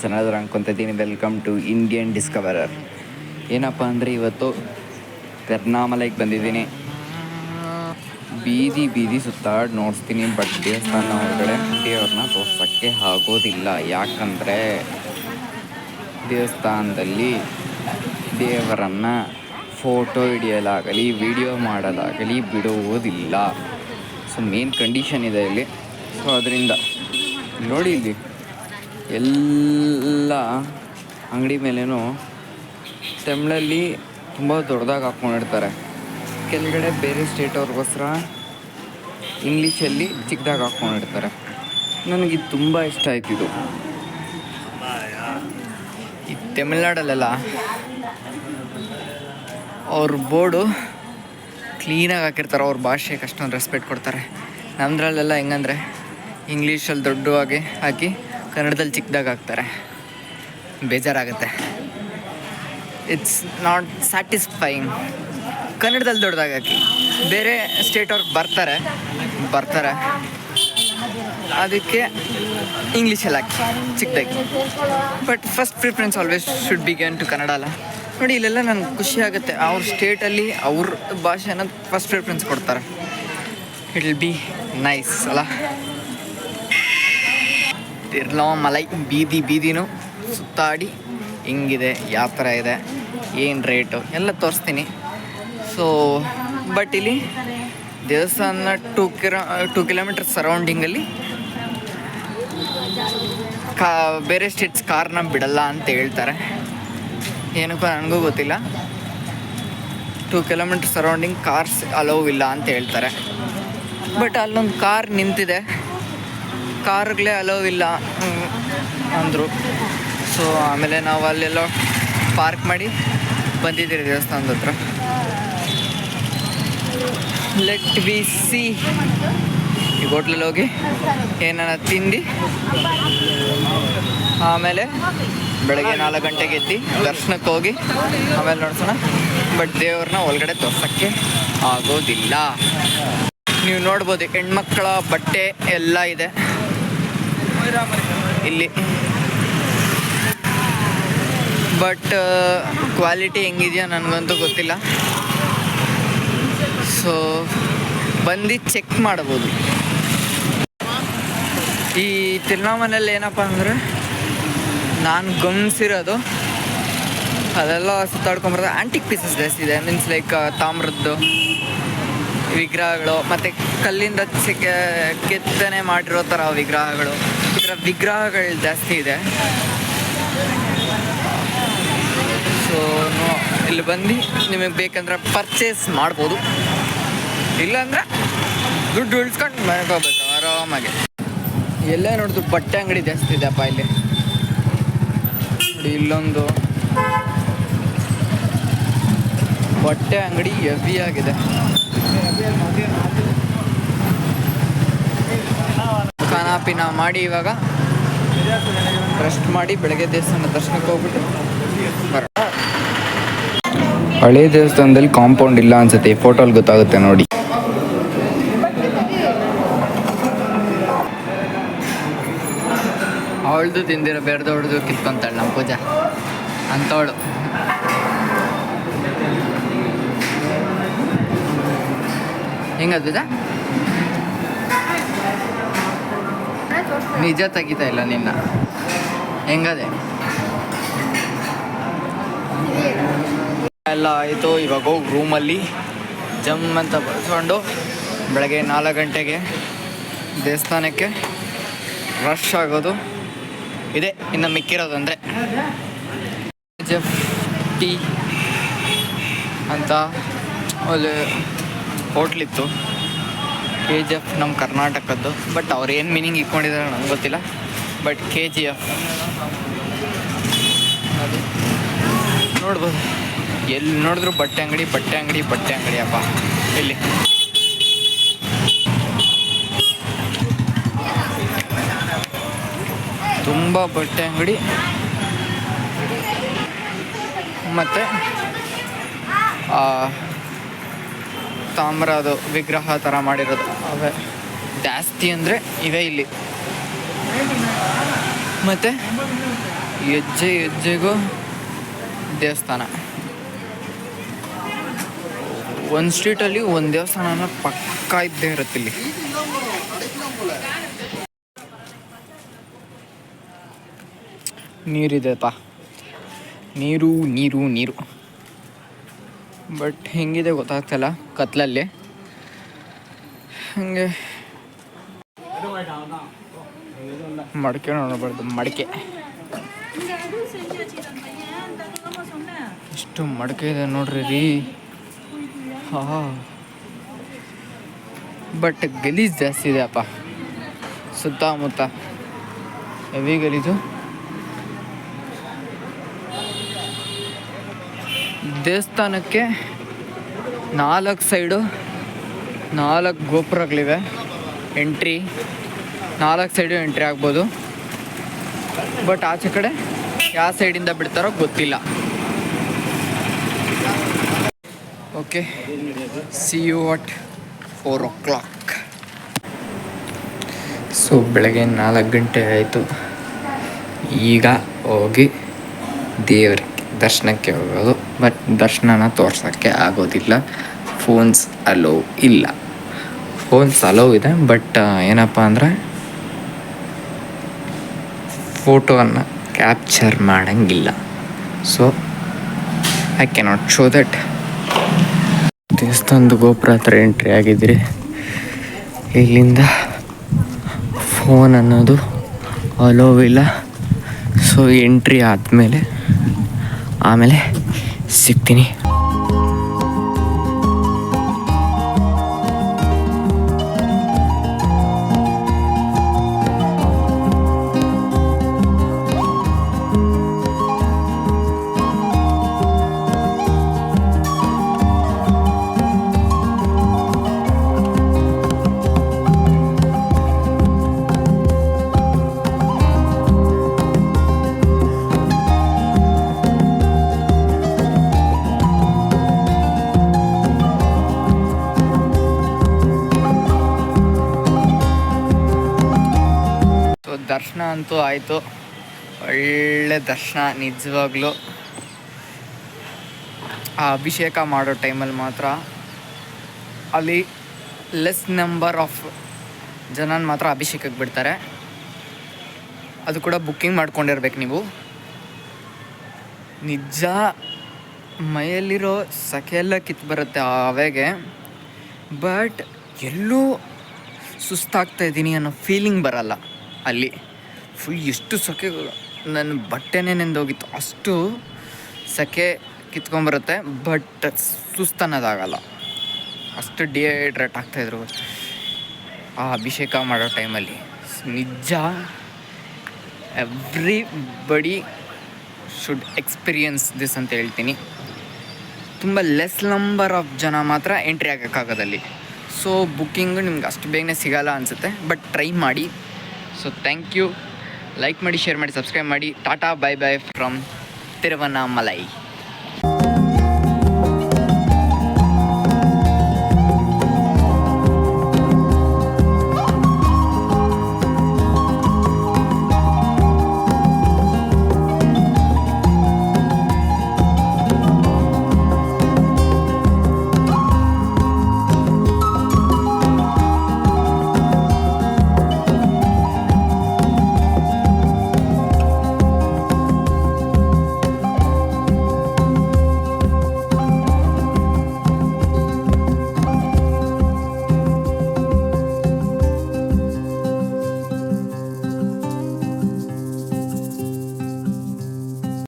ಚೆನ್ನಾಗಿ ಅನ್ಕೊತಿದ್ದೀನಿ. Welcome to Indian discoverer. ಏನಪ್ಪ ಅಂದರೆ ಇವತ್ತು ತಿರುವಣ್ಣಾಮಲೈಗೆ ಬಂದಿದ್ದೀನಿ. ಬೀದಿ ಸುತ್ತಾಡಿ ನೋಡ್ತೀನಿ, ಬಟ್ ದೇವಸ್ಥಾನ ಒಳಗಡೆ ದೇವ್ರನ್ನ ತೋರ್ಸೋಕ್ಕೆ ಆಗೋದಿಲ್ಲ. ಯಾಕಂದರೆ ದೇವಸ್ಥಾನದಲ್ಲಿ ದೇವರನ್ನು ಫೋಟೋ ಹಿಡಿಯಲಾಗಲಿ ವಿಡಿಯೋ ಮಾಡಲಾಗಲಿ ಬಿಡುವುದಿಲ್ಲ. ಸೊ ಮೇನ್ ಕಂಡೀಷನ್ ಇದೆ ಇಲ್ಲಿ. ಸೊ ಅದರಿಂದ ನೋಡಿ, ಇಲ್ಲಿ ಎಲ್ಲ ಅಂಗಡಿ ಮೇಲೇನೂ ತಮಿಳಲ್ಲಿ ತುಂಬ ದೊಡ್ಡದಾಗಿ ಹಾಕ್ಕೊಂಡಿರ್ತಾರೆ. ಕೆಳಗಡೆ ಬೇರೆ ಸ್ಟೇಟವ್ರಿಗೋಸ್ಕರ ಇಂಗ್ಲೀಷಲ್ಲಿ ಚಿಕ್ಕದಾಗಿ ಹಾಕ್ಕೊಂಡಿರ್ತಾರೆ. ನನಗಿದು ತುಂಬ ಇಷ್ಟ ಆಯ್ತು. ಇದು ಈ ತಮಿಳ್ನಾಡಲ್ಲೆಲ್ಲ ಅವ್ರ ಬೋರ್ಡು ಕ್ಲೀನಾಗಿ ಹಾಕಿರ್ತಾರೆ, ಅವ್ರ ಭಾಷೆಗೆ ಅಷ್ಟೊಂದು ರೆಸ್ಪೆಕ್ಟ್ ಕೊಡ್ತಾರೆ. ನಮ್ಮದ್ರಲ್ಲೆಲ್ಲ ಹೆಂಗಂದರೆ ಇಂಗ್ಲೀಷಲ್ಲಿ ದೊಡ್ಡವಾಗಿ ಹಾಕಿ ಕನ್ನಡದಲ್ಲಿ ಚಿಕ್ಕದಾಗಿ ಹಾಕ್ತಾರೆ. ಬೇಜಾರಾಗುತ್ತೆ. It's not satisfying. ಕನ್ನಡದಲ್ಲಿ ದೊಡ್ಡದಾಗಿ ಹಾಕಿ ಬೇರೆ ಸ್ಟೇಟವ್ರಿಗೆ ಬರ್ತಾರೆ ಅದಕ್ಕೆ ಇಂಗ್ಲೀಷಲ್ಲಿ ಹಾಕಿ ಚಿಕ್ಕದಾಗಿ. But first preference always should begin to Kannada ಅಲ್ಲ. ನೋಡಿ, ಇಲ್ಲೆಲ್ಲ ನನಗೆ ಖುಷಿ ಆಗುತ್ತೆ. ಅವ್ರ ಸ್ಟೇಟಲ್ಲಿ ಅವ್ರ ಭಾಷೆನ ಫಸ್ಟ್ ಪ್ರಿಫರೆನ್ಸ್ ಕೊಡ್ತಾರೆ. ಇಟ್ ವಿಲ್ ಬಿ ನೈಸ್ ಅಲ್ಲ. ತಿರುವಣ್ಣಾಮಲೈ ಬೀದಿನೂ ಸುತ್ತಾಡಿ ಹಿಂಗಿದೆ, ಯಾವ ಥರ ಇದೆ, ಏನು ರೇಟು ಎಲ್ಲ ತೋರಿಸ್ತೀನಿ. ಸೊ ಬಟ್ ಇಲ್ಲಿ ದೇವಸ್ಥಾನ 2 ಕಿಲೋಮೀಟರ್ ಸರೌಂಡಿಂಗಲ್ಲಿ ಬೇರೆ ಸ್ಟೇಟ್ಸ್ ಕಾರ್ನ ಬಿಡಲ್ಲ ಅಂತ ಹೇಳ್ತಾರೆ. ಏನಕ್ಕೋ ನನಗೂ ಗೊತ್ತಿಲ್ಲ. 2 ಕಿಲೋಮೀಟರ್ ಸರೌಂಡಿಂಗ್ ಕಾರ್ಸ್ ಅಲೋವ್ ಇಲ್ಲ ಅಂತ ಹೇಳ್ತಾರೆ. ಬಟ್ ಅಲ್ಲೊಂದು ಕಾರ್ ನಿಂತಿದೆ, ಕಾರ್ಗಳೇ ಅಲೋವ್ ಇಲ್ಲ ಅಂದರು. ಸೊ ಆಮೇಲೆ ನಾವು ಅಲ್ಲೆಲ್ಲೋ ಪಾರ್ಕ್ ಮಾಡಿ ಬಂದಿದ್ದೀರಿ ದೇವಸ್ಥಾನದ ಹತ್ರ. Let we see. ಈ ಹೋಟ್ಲಲ್ಲಿ ಹೋಗಿ ಏನಾರ ತಿಂದು ಆಮೇಲೆ ಬೆಳಗ್ಗೆ 4 ಗಂಟೆಗೆ ಎದ್ದು ದರ್ಶನಕ್ಕೆ ಹೋಗಿ ಆಮೇಲೆ ನೋಡ್ಸೋಣ. ಬಟ್ ದೇವ್ರನ್ನ ಒಳಗಡೆ ತೋರ್ಸೋಕ್ಕೆ ಆಗೋದಿಲ್ಲ. ನೀವು ನೋಡ್ಬೋದು, ಹೆಣ್ಮಕ್ಳ ಬಟ್ಟೆ ಎಲ್ಲ ಇದೆ ಇಲ್ಲಿ. ಬಟ್ ಕ್ವಾಲಿಟಿ ಹೆಂಗಿದೆಯೋ ನನಗಂತೂ ಗೊತ್ತಿಲ್ಲ. ಸೊ ಬಂದು ಚೆಕ್ ಮಾಡ್ಬೋದು. ಈ ತಿರುವಣ್ಣಾಮಲೈಯಲ್ಲಿ ಏನಪ್ಪ ಅಂದರೆ ನಾನು ಗಮನಿಸಿರೋದು ಅದೆಲ್ಲ ಸುತ್ತಾಡ್ಕೊಂಬರೋದು ಆ್ಯಂಟಿಕ್ ಪೀಸಸ್ ಜಾಸ್ತಿ ಇದೆ. ಮೀನ್ಸ್ ಲೈಕ್ ತಾಮ್ರದ್ದು ವಿಗ್ರಹಗಳು ಮತ್ತು ಕಲ್ಲಿಂದ ಕೆತ್ತನೆ ಮಾಡಿರೋ ಥರ ವಿಗ್ರಹಗಳು, ಈ ಥರ ವಿಗ್ರಹಗಳು ಜಾಸ್ತಿ ಇದೆ. ಸೊ ಇಲ್ಲಿ ಬಂದು ನಿಮಗೆ ಬೇಕಂದ್ರೆ ಪರ್ಚೇಸ್ ಮಾಡ್ಬೋದು, ಇಲ್ಲಾಂದ್ರೆ ದುಡ್ಡು ಉಳಿಸ್ಕೊಂಡು ಮನೆಗೆ ಹೋಗ್ಬೇಕು ಆರಾಮಾಗಿ. ಎಲ್ಲೇ ನೋಡಿದ್ರು ಬಟ್ಟೆ ಅಂಗಡಿ ಜಾಸ್ತಿ ಇದೆಯಪ್ಪ ಇಲ್ಲಿ. ನೋಡಿ, ಇಲ್ಲೊಂದು ಬಟ್ಟೆ ಅಂಗಡಿ ಹೆವಿ ಆಗಿದೆ. ಖಾನಾ ಪೀನಾ ಮಾಡಿ ಇವಾಗ ರೆಸ್ಟ್ ಮಾಡಿ ಬೆಳಗ್ಗೆ ದೇವಸ್ಥಾನ ದರ್ಶನಕ್ಕೆ ಹೋಗ್ಬಿಟ್ಟು ಬರೋಣ. ಹಳೆ ದೇವಸ್ಥಾನದಲ್ಲಿ ಕಾಂಪೌಂಡ್ ಇಲ್ಲ ಅನ್ಸುತ್ತೆ, ಫೋಟೋಲ್ಲಿ ಗೊತ್ತಾಗುತ್ತೆ ನೋಡಿ. ಅವಳದು ತಿಂದಿರೋ ಬೇಡ್ದೊಡ್ದು ಕಿತ್ಕೊಂತಾಳೆ ನಮ್ಮ ಪೂಜಾ ಅಂತವಳು. ಹೆಂಗದ ನಿಜ ತೆಗಿತಾ ಇಲ್ಲ ನಿನ್ನ. ಹೆಂಗದೆ ಎಲ್ಲ ಆಯಿತು. ಇವಾಗ ಹೋಗಿ ರೂಮಲ್ಲಿ ಜಮ್ ಅಂತ ಬರೆಸ್ಕೊಂಡು ಬೆಳಗ್ಗೆ 4 ಗಂಟೆಗೆ ದೇವಸ್ಥಾನಕ್ಕೆ ರಶ್ ಆಗೋದು ಇದೆ. ಇನ್ನು ಮಿಕ್ಕಿರೋದು ಅಂದರೆ KGF ಅಂತ ಒಂದು ಹೋಟ್ಲಿತ್ತು. KGF ನಮ್ಮ ಕರ್ನಾಟಕದ್ದು, ಬಟ್ ಅವ್ರು ಏನು ಮೀನಿಂಗ್ ಇಟ್ಕೊಂಡಿದ್ದಾರೆ ನನಗೆ ಗೊತ್ತಿಲ್ಲ. ಬಟ್ KGF ಅದು ನೋಡ್ಬೋದು. ಎಲ್ಲಿ ನೋಡಿದ್ರು ಬಟ್ಟೆ ಅಂಗಡಿ ಅಪ್ಪ ಇಲ್ಲಿ. ತುಂಬ ಬಟ್ಟೆ ಅಂಗಡಿ ಮತ್ತು ತಾಮ್ರದು ವಿಗ್ರಹ ಥರ ಮಾಡಿರೋದು ಅವೇ ಜಾಸ್ತಿ ಅಂದರೆ ಇವೇ ಇಲ್ಲಿ. ಮತ್ತು ಹೆಜ್ಜೆ ಹೆಜ್ಜೆಗೂ ದೇವಸ್ಥಾನ. ಒಂದು ಸ್ಟ್ರೀಟಲ್ಲಿ ಒಂದು ದೇವಸ್ಥಾನನ ಪಕ್ಕಾ ಇದ್ದೇ ಇರುತ್ತೆ ಇಲ್ಲಿ. ನೀರಿದೆಪ್ಪ, ನೀರು ನೀರು ನೀರು. ಬಟ್ ಹೆಂಗಿದೆ ಗೊತ್ತಾಗ್ತಿಲ್ಲ ಕತ್ಲಲ್ಲಿ. ಹಾಗೆ ಮಡಿಕೆ ನೋಡಬಾರ್ದು, ಮಡಿಕೆ ಇಷ್ಟು ಮಡಿಕೆ ಇದೆ ನೋಡ್ರಿ ರೀ. ಬಟ್ ಗಲೀಜು ಜಾಸ್ತಿ ಇದೆ ಅಪ್ಪ ಸುತ್ತಮುತ್ತ, ಹೆವಿ ಗಲೀಜು. ದೇವಸ್ಥಾನಕ್ಕೆ 4 ಸೈಡು 4 ಗೋಪುರಗಳಿವೆ. ಎಂಟ್ರಿ 4 ಸೈಡು ಎಂಟ್ರಿ ಆಗ್ಬೋದು. ಬಟ್ ಆಚೆ ಕಡೆ ಯಾವ ಸೈಡಿಂದ ಬಿಡ್ತಾರೋ ಗೊತ್ತಿಲ್ಲ. Okay, see you at 4 o'clock. So ಬೆಳಗ್ಗೆ 4 ಗಂಟೆ ಆಯಿತು. ಈಗ ಹೋಗಿ ದೇವ್ರಿಗೆ ದರ್ಶನಕ್ಕೆ ಹೋಗೋದು. ಬಟ್ ದರ್ಶನನ ತೋರ್ಸೋಕ್ಕೆ ಆಗೋದಿಲ್ಲ, ಫೋನ್ಸ್ ಅಲೋ ಇಲ್ಲ. ಫೋನ್ಸ್ ಅಲೋ ಇದೆ, ಬಟ್ ಏನಪ್ಪ ಅಂದರೆ ಫೋಟೋವನ್ನು ಕ್ಯಾಪ್ಚರ್ ಮಾಡೋಂಗಿಲ್ಲ. So I cannot show that. ದೇವಸ್ಥಾನದ ಗೋಪುರ ಹತ್ರ ಎಂಟ್ರಿ ಆಗಿದ್ರಿ. ಇಲ್ಲಿಂದ ಫೋನ್ ಅನ್ನೋದು ಅಲೋವಿಲ್ಲ. ಸೊ ಎಂಟ್ರಿ ಆದಮೇಲೆ ಆಮೇಲೆ ಸಿಗ್ತೀನಿ. ದರ್ಶನ ಅಂತೂ ಆಯಿತು, ಒಳ್ಳೆ ದರ್ಶನ ನಿಜವಾಗ್ಲೂ. ಆ ಅಭಿಷೇಕ ಮಾಡೋ ಟೈಮಲ್ಲಿ ಮಾತ್ರ ಅಲ್ಲಿ ಲೆಸ್ ನಂಬರ್ ಆಫ್ ಜನನ ಮಾತ್ರ ಅಭಿಷೇಕಕ್ಕೆ ಬಿಡ್ತಾರೆ. ಅದು ಕೂಡ ಬುಕ್ಕಿಂಗ್ ಮಾಡ್ಕೊಂಡಿರ್ಬೇಕು ನೀವು. ನಿಜ ಮೈಯಲ್ಲಿರೋ ಸೆಕೆಲ್ಲ ಕಿತ್ತು ಬರುತ್ತೆ ಆವೆಗೆ. ಬಟ್ ಎಲ್ಲೂ ಸುಸ್ತಾಗ್ತಾಯಿದ್ದೀನಿ ಅನ್ನೋ ಫೀಲಿಂಗ್ ಬರಲ್ಲ ಅಲ್ಲಿ. ಫುಲ್ ಎಷ್ಟು ಸೆಕೆ, ನನ್ನ ಬಟ್ಟೆನೇ ನೆಂದೋಗಿತ್ತು, ಅಷ್ಟು ಸೆಕೆ ಕಿತ್ಕೊಂಬರುತ್ತೆ. ಬಟ್ ಸುಸ್ತನ್ನೋದಾಗಲ್ಲ, ಅಷ್ಟು ಡಿಹೈಡ್ರೇಟ್ ಆಗ್ತಾಯಿದ್ರು ಆ ಅಭಿಷೇಕ ಮಾಡೋ ಟೈಮಲ್ಲಿ. ನಿಜ ಎವ್ರಿಬಡಿ ಶುಡ್ ಎಕ್ಸ್ಪೀರಿಯನ್ಸ್ ದಿಸ್ ಅಂತ ಹೇಳ್ತೀನಿ. ತುಂಬ ಲೆಸ್ ನಂಬರ್ ಆಫ್ ಜನ ಮಾತ್ರ ಎಂಟ್ರಿ ಆಗೋಕ್ಕಾಗೋದಲ್ಲಿ. ಸೊ ಬುಕ್ಕಿಂಗು ನಿಮ್ಗೆ ಅಷ್ಟು ಬೇಗನೆ ಸಿಗೋಲ್ಲ ಅನಿಸುತ್ತೆ, ಬಟ್ ಟ್ರೈ ಮಾಡಿ. So thank you. ಲೈಕ್ ಮಾಡಿ, ಶೇರ್ ಮಾಡಿ, ಸಬ್ಸ್ಕ್ರೈಬ್ ಮಾಡಿ. Tata, bye bye from Tiruvannamalai.